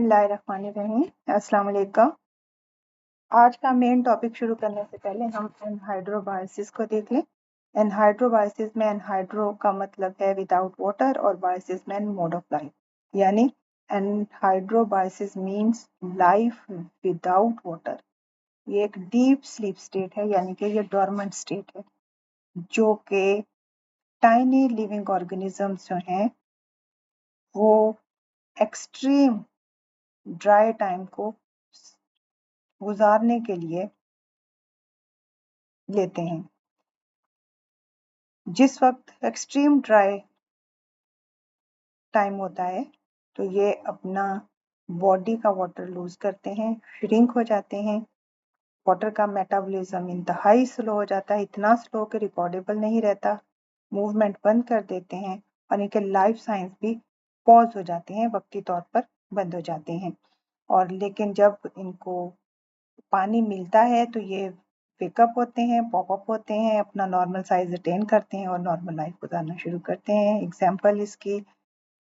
बिस्मिल्लाहिर्रहमानिर्रहीम। अस्सलाम वालेकुम। आज का मेन टॉपिक शुरू करने से पहले हम एनहाइड्रोबायोसिस को देख लें। एनहाइड्रोबायोसिस में एनहाइड्रो का मतलब है विदाउट वाटर और बायोसिस में मोड ऑफ लाइफ, यानी एनहाइड्रोबायोसिस मींस लाइफ विदाउट वाटर। ये एक डीप स्लीप स्टेट है, यानी कि ये डॉर्मेंट स्टेट है, जो कि टाइनी लिविंग ऑर्गेनिजम्स जो हैं वो एक्सट्रीम ड्राई टाइम को गुजारने के लिए लेते हैं। जिस वक्त एक्सट्रीम ड्राई टाइम होता है तो ये अपना बॉडी का वाटर लूज करते हैं, श्रिंक हो जाते हैं। वाटर का मेटाबॉलिज्म इंतहाई स्लो हो जाता है, इतना स्लो कि रिकॉर्डेबल नहीं रहता। मूवमेंट बंद कर देते हैं और इनके लाइफ साइंस भी पॉज हो जाते हैं, वक्ती तौर पर बंद हो जाते हैं। और लेकिन जब इनको पानी मिलता है तो ये पिकअप होते हैं, पॉपअप होते हैं, अपना नॉर्मल साइज अटेन करते हैं और नॉर्मल लाइफ गुजारना शुरू करते हैं। एग्जाम्पल इसकी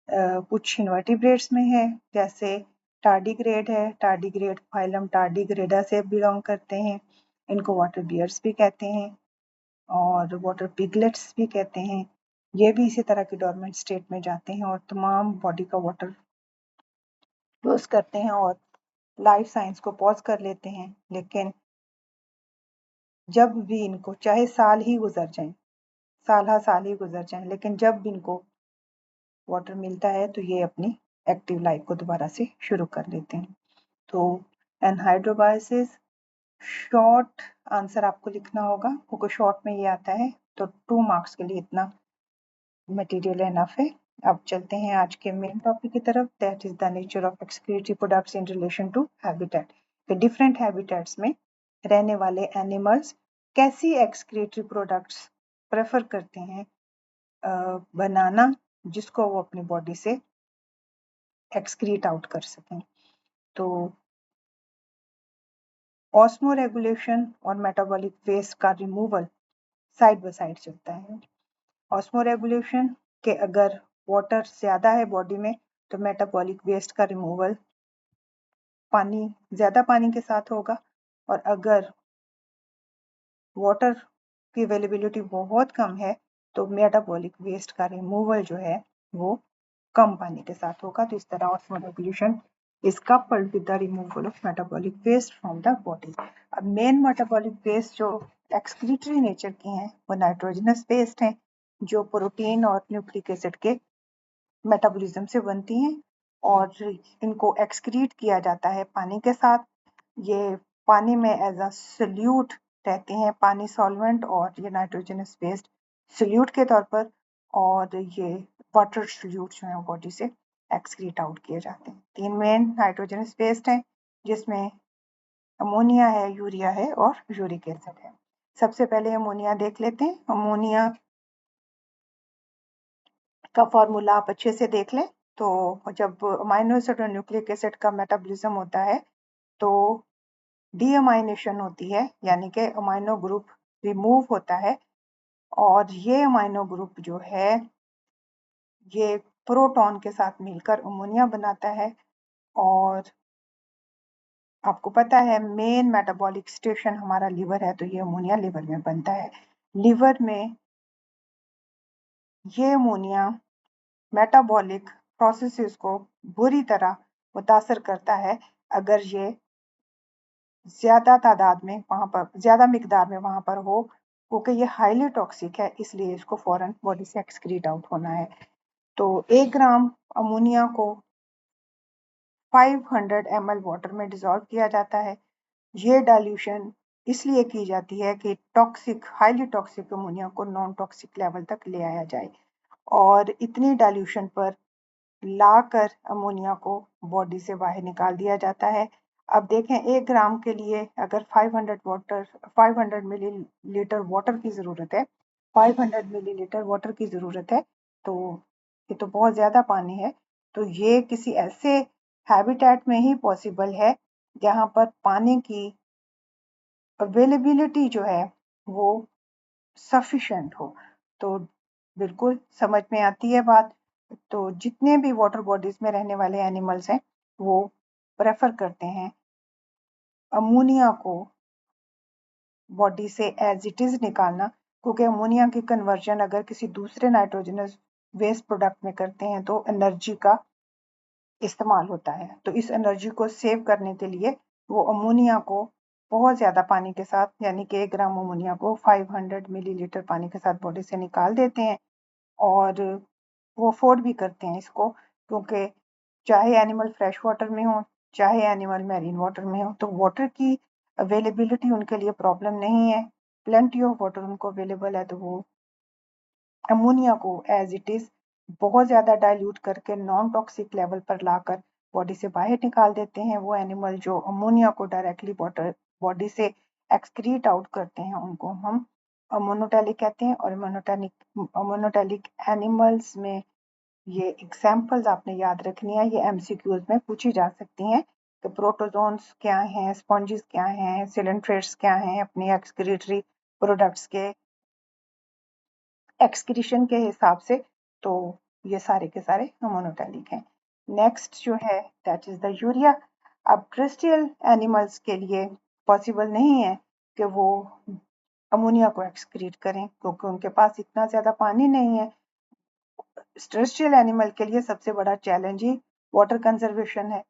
कुछ इन्वर्टिब्रेट्स में है, जैसे टार्डिग्रेड है। टार्डिग्रेड फाइलम टार्डिग्रेडा से बिलोंग करते हैं। इनको वाटर बियर्स भी कहते हैं और वाटर पिगलेट्स भी कहते हैं। ये भी इसी तरह की डॉर्मेंट स्टेट में जाते हैं और तमाम बॉडी का वाटर लूज करते हैं और लाइफ साइंस को पॉज कर लेते हैं। लेकिन जब भी इनको चाहे साल ही गुजर जाएं, साल ही गुजर जाएं, लेकिन जब भी इनको वाटर मिलता है तो ये अपनी एक्टिव लाइफ को दोबारा से शुरू कर लेते हैं। तो एनहाइड्रोबायोसिस शॉर्ट आंसर आपको लिखना होगा, क्योंकि शॉर्ट में ये आता है, तो 2 मार्क्स के लिए इतना मटेरियल एनफ है। अब चलते हैं आज के मेन टॉपिक की तरफ, that is the nature of excretory products in relation to habitat. Different habitats में रहने वाले एनिमल्स कैसी एक्सक्रीटरी प्रोडक्ट्स प्रेफर करते हैं बनाना, जिसको वो अपनी बॉडी से एक्सक्रीट आउट कर सकें। तो ऑस्मो रेगुलेशन और मेटाबॉलिक वेस्ट का रिमूवल साइड बाय साइड चलता है। ऑस्मो रेगुलेशन के अगर वाटर ज़्यादा है बॉडी में तो मेटाबॉलिक वेस्ट का रिमूवल ज़्यादा पानी के साथ होगा, और अगर वाटर की अवेलेबिलिटी बहुत कम है तो मेटाबॉलिक वेस्ट का रिमूवल जो है वो कम पानी के साथ होगा। तो इस तरह osmo regulation is coupled with the removal of metabolic waste from the body. अब मेन मेटाबॉलिक वेस्ट जो एक्सक्रीटरी नेचर की हैं वो नाइट्रोजनस वेस्ट हैं, जो प्रोटीन और न्यूक्लिक एसिड के मेटाबॉलिज्म से बनती हैं और इनको एक्सक्रीट किया जाता है पानी के साथ। ये पानी में एज अ सोल्यूट रहते हैं, पानी सॉल्वेंट, और ये नाइट्रोजनस वेस्ट सोल्यूट के तौर पर, और ये वाटर सोल्यूट जो है बॉडी से एक्सक्रीट आउट किए जाते हैं। 3 मेन नाइट्रोजनस वेस्ट हैं, जिसमें अमोनिया है, यूरिया है और यूरिक एसिड है। सबसे पहले अमोनिया देख लेते हैं। अमोनिया का फॉर्मूला आप अच्छे से देख लें। तो जब अमाइनो एसिड और न्यूक्लिक एसिड का मेटाबॉलिज्म होता है तो डीअमाइनेशन होती है, यानी कि अमाइनो ग्रुप रिमूव होता है, और ये अमाइनो ग्रुप जो है ये प्रोटॉन के साथ मिलकर अमोनिया बनाता है। और आपको पता है मेन मेटाबॉलिक स्टेशन हमारा लिवर है, तो ये अमोनिया लिवर में बनता है। लिवर में ये अमोनिया मेटाबॉलिक प्रोसेसेस को बुरी तरह मुतासर करता है अगर ये ज्यादा तादाद में वहां पर, ज्यादा मिकदार में वहां पर हो, क्योंकि ये हाईली टॉक्सिक है, इसलिए इसको फौरन बॉडी से एक्सक्रीट आउट होना है। तो 1 ग्राम अमोनिया को 500 ml वाटर में डिसॉल्व किया जाता है। ये डाइल्यूशन इसलिए की जाती है कि टॉक्सिक, हाईली टॉक्सिक अमोनिया को नॉन टॉक्सिक लेवल तक ले आया जाए, और इतनी डाइल्यूशन पर लाकर अमोनिया को बॉडी से बाहर निकाल दिया जाता है। अब देखें 1 ग्राम के लिए अगर 500 मिलीलीटर वाटर की ज़रूरत है, 500 मिलीलीटर वाटर की ज़रूरत है, तो ये तो बहुत ज़्यादा पानी है। तो ये किसी ऐसे हैबिटेट में ही पॉसिबल है जहाँ पर पानी की अवेलेबिलिटी जो है वो सफिशेंट हो। तो बिल्कुल समझ में आती है बात। तो जितने भी वाटर बॉडीज में रहने वाले एनिमल्स हैं वो प्रेफर करते हैं अमोनिया को बॉडी से एज इट इज निकालना, क्योंकि अमोनिया की कन्वर्जन अगर किसी दूसरे नाइट्रोजनस वेस्ट प्रोडक्ट में करते हैं तो एनर्जी का इस्तेमाल होता है। तो इस एनर्जी को सेव करने के लिए वो अमोनिया को बहुत ज़्यादा पानी के साथ, यानी कि 1 ग्राम अमोनिया को 500 मिलीलीटर पानी के साथ बॉडी से निकाल देते हैं। और वो अफोर्ड भी करते हैं इसको, क्योंकि चाहे एनिमल फ्रेश वाटर में हो, चाहे एनिमल मैरीन वाटर में हो, तो वाटर की अवेलेबिलिटी उनके लिए प्रॉब्लम नहीं है। प्लेंटी ऑफ वाटर उनको अवेलेबल है, तो वो अमोनिया को एज इट इज बहुत ज़्यादा डाइल्यूट करके नॉन टॉक्सिक लेवल पर लाकर बॉडी से बाहर निकाल देते हैं। वो एनिमल जो अमोनिया को डायरेक्टली बॉडी से एक्सक्रीट आउट करते हैं उनको हम मोनोटैलिक कहते हैं। और मोनोटैलिक एनिमल्स में ये एग्जाम्पल्स आपने याद रखनी है, ये एमसीक्यूज में पूछी जा सकती हैं कि प्रोटोजोन्स क्या हैं, स्पॉन्जेस क्या हैं, सिलेंट्रेट्स क्या हैं, अपनी एक्सक्रीटरी प्रोडक्ट्स के एक्सक्रीशन के हिसाब से। तो ये सारे के सारे मोनोटैलिक हैं। नेक्स्ट जो है दैट इज द यूरिया। अब टेरेस्ट्रियल एनिमल्स के लिए पॉसिबल नहीं है कि वो अमोनिया को एक्सक्रीट करें, क्योंकि उनके पास इतना ज़्यादा पानी नहीं है। टेरेस्ट्रियल एनिमल के लिए सबसे बड़ा चैलेंज ही वाटर कंजर्वेशन है।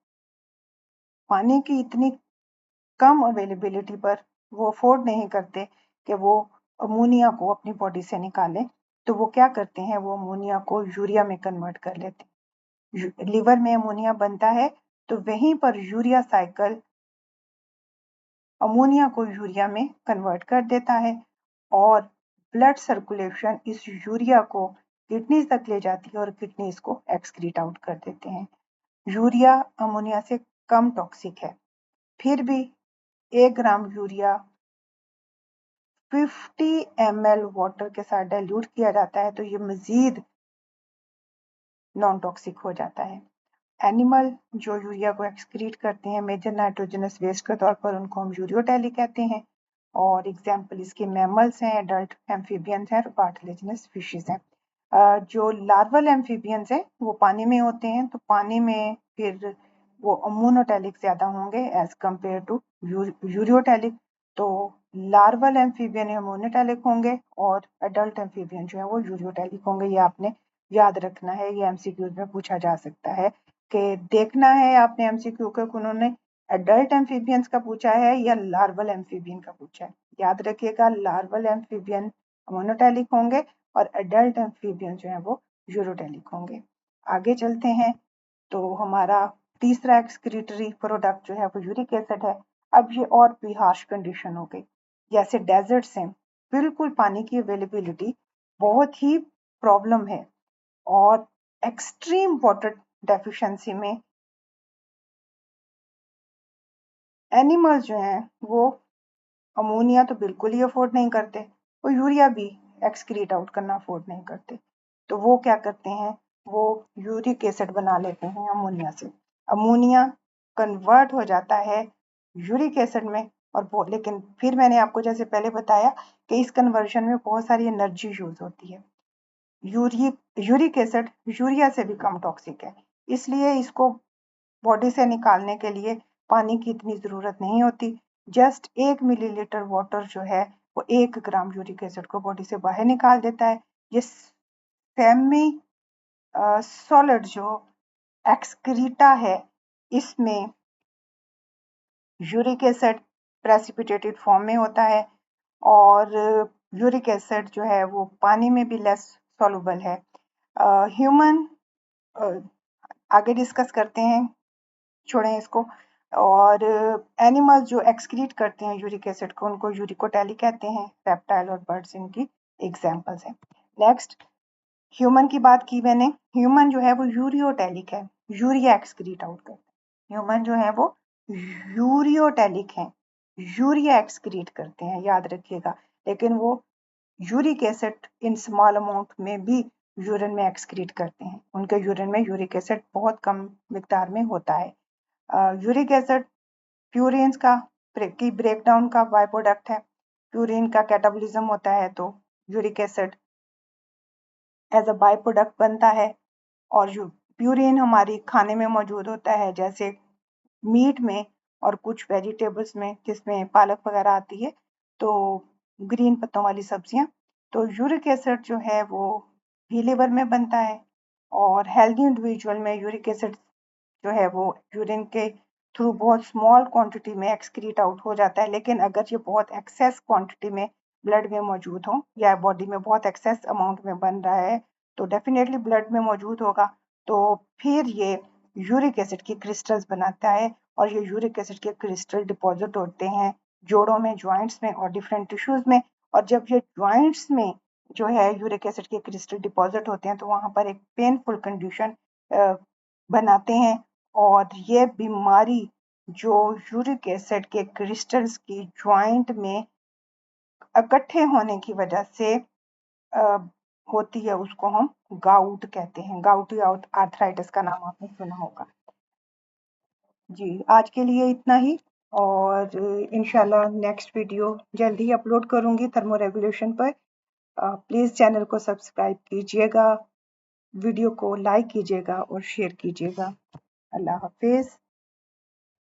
पानी की इतनी कम अवेलेबिलिटी पर वो अफोर्ड नहीं करते कि वो अमोनिया को अपनी बॉडी से निकालें। तो वो क्या करते हैं, वो अमोनिया को यूरिया में कन्वर्ट कर लेते हैं। लिवर में अमोनिया बनता है, तो वहीं पर यूरिया साइकिल अमोनिया को यूरिया में कन्वर्ट कर देता है और ब्लड सर्कुलेशन इस यूरिया को किडनीज तक ले जाती है और किडनी इसको एक्सक्रीट आउट कर देते हैं। यूरिया अमोनिया से कम टॉक्सिक है, फिर भी 1 ग्राम यूरिया 50 ml वाटर के साथ डाइल्यूट किया जाता है, तो ये मजीद नॉन टॉक्सिक हो जाता है। एनिमल जो यूरिया को एक्सक्रीट करते हैं मेजर नाइट्रोजनस वेस्ट के तौर पर, उनको हम यूरियोटैलिक कहते हैं। और एग्जाम्पल इसके मैमल्स हैं, एडल्ट एम्फीबियंस हैं और कार्टिलेजिनस फिशेस हैं। जो लार्वल एम्फीबियंस हैं वो पानी में होते हैं, तो पानी में फिर वो मोनोटैलिक ज़्यादा होंगे एज कम्पेयर टू यूरियोटैलिक। तो लार्वल एम्फीबियन है मोनोटैलिक होंगे और एडल्ट एम्फीबियन जो है वो यूरियोटैलिक होंगे। ये आपने याद रखना है, ये एमसीक्यूज में पूछा जा सकता है कि देखना है आपने एमसीक्यू को उन्होंने एडल्ट एम्फीबियंस का पूछा है या लार्वल एम्फीबियन का पूछा है। याद रखिएगा लार्वल एम्फीबियन मोनोटैलिक होंगे और एडल्ट एम्फीबियन जो है वो यूरोटैलिक होंगे। आगे चलते हैं, तो हमारा तीसरा एक्सक्रीटरी प्रोडक्ट जो है वो यूरिक एसिड है। अब ये और भी हार्श कंडीशन हो गई, जैसे डेजर्ट्स हैं, बिल्कुल पानी की अवेलेबिलिटी बहुत ही प्रॉब्लम है और एक्सट्रीम वाटर डेफिशिएंसी में एनिमल्स जो हैं वो अमोनिया तो बिल्कुल ही अफोर्ड नहीं करते, वो यूरिया भी एक्सक्रीट आउट करना अफोर्ड नहीं करते। तो वो क्या करते हैं, वो यूरिक एसिड बना लेते हैं अमोनिया से। अमोनिया कन्वर्ट हो जाता है यूरिक एसिड में, और वो लेकिन फिर मैंने आपको जैसे पहले बताया कि इस कन्वर्जन में बहुत सारी एनर्जी यूज होती है। यूरिक एसिड यूरिया से भी कम टॉक्सिक है, इसलिए इसको बॉडी से निकालने के लिए पानी की इतनी ज़रूरत नहीं होती। जस्ट 1 मिलीलीटर वाटर जो है वो 1 ग्राम यूरिक एसिड को बॉडी से बाहर निकाल देता है। ये सेमी सॉलिड जो एक्सक्रीटा है, इसमें यूरिक एसिड प्रेसिपिटेटेड फॉर्म में होता है और यूरिक एसिड जो है वो पानी में भी लेस सॉल्युबल है। ह्यूमन आगे डिस्कस करते हैं, छोड़ें इसको। और एनिमल्स जो एक्सक्रीट करते हैं यूरिक एसिड को, उनको यूरिकोटैलिक कहते हैं। रेप्टाइल और बर्ड्स इनकी एग्जाम्पल्स हैं। नेक्स्ट, ह्यूमन की बात की मैंने, ह्यूमन जो है वो यूरियोटैलिक है, यूरिया एक्सक्रीट आउट करते हैं। ह्यूमन जो है वो यूरियोटैलिक हैं, यूरिया एक्सक्रीट करते हैं, याद रखिएगा। लेकिन वो uric acid in small amount में भी यूरिन में एक्सक्रीट करते हैं। उनके यूरिन में यूरिक एसिड बहुत कम मिकदार में होता है। यूरिक एसिड प्यूरिन्स का की ब्रेकडाउन का बाय प्रोडक्ट है। प्यूरिन का कैटाबॉलिज्म होता है तो uric acid as a by product बनता है। और प्यूरिन हमारी खाने में मौजूद होता है, जैसे मीट में और कुछ वेजिटेबल्स में जिसमें पालक वगैरह आती है, तो ग्रीन पत्तों वाली सब्जियां। तो यूरिक एसिड जो है वो भी लिवर में बनता है, और हेल्दी इंडिविजुअल में यूरिक एसिड जो है वो यूरिन के थ्रू बहुत स्मॉल क्वांटिटी में एक्सक्रीट आउट हो जाता है। लेकिन अगर ये बहुत एक्सेस क्वांटिटी में ब्लड में मौजूद हो या बॉडी में बहुत एक्सेस अमाउंट में बन रहा है तो डेफिनेटली ब्लड में मौजूद होगा, तो फिर ये यूरिक एसिड की क्रिस्टल्स बनाता है, और ये यूरिक एसिड के क्रिस्टल डिपॉजिट होते हैं जोड़ों में, ज्वाइंट्स में और डिफरेंट टिश्यूज में। और जब ये ज्वाइंट्स में जो है यूरिक एसिड के क्रिस्टल डिपॉजिट होते हैं तो वहां पर एक पेनफुल कंडीशन बनाते हैं, और ये बीमारी जो यूरिक एसिड के क्रिस्टल्स की ज्वाइंट में इकट्ठे होने की वजह से अ, होती है, उसको हम गाउट कहते हैं। गाउटी आर्थराइटिस का नाम आपने सुना होगा। जी, आज के लिए इतना ही, और इंशाल्लाह नेक्स्ट वीडियो जल्द ही अपलोड करूंगी थर्मोरेगुलेशन पर। प्लीज़ चैनल को सब्सक्राइब कीजिएगा, वीडियो को लाइक कीजिएगा और शेयर कीजिएगा। अल्लाह हाफिज़।